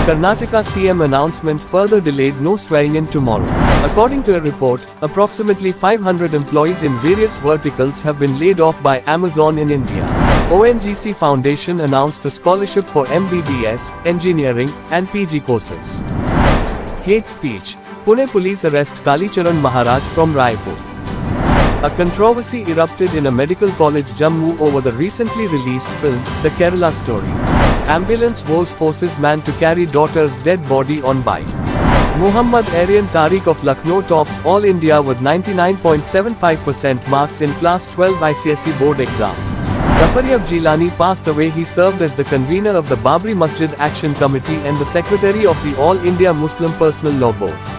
Karnataka CM announcement further delayed no swearing-in tomorrow. According to a report, approximately 500 employees in various verticals have been laid off by Amazon in India. ONGC Foundation announced a scholarship for MBBS, engineering, and PG courses. Hate speech. Pune police arrest Kalicharan Maharaj from Raipur. A controversy erupted in a medical college Jammu over the recently released film, The Kerala Story. Ambulance woes forces man to carry daughter's dead body on bike. Muhammad Aryan Tariq of Lucknow tops All India with 99.75% marks in Class 12 ICSE board exam. Zafariyab Jilani passed away. He served as the convener of the Babri Masjid Action Committee and the secretary of the All India Muslim Personal Law Board.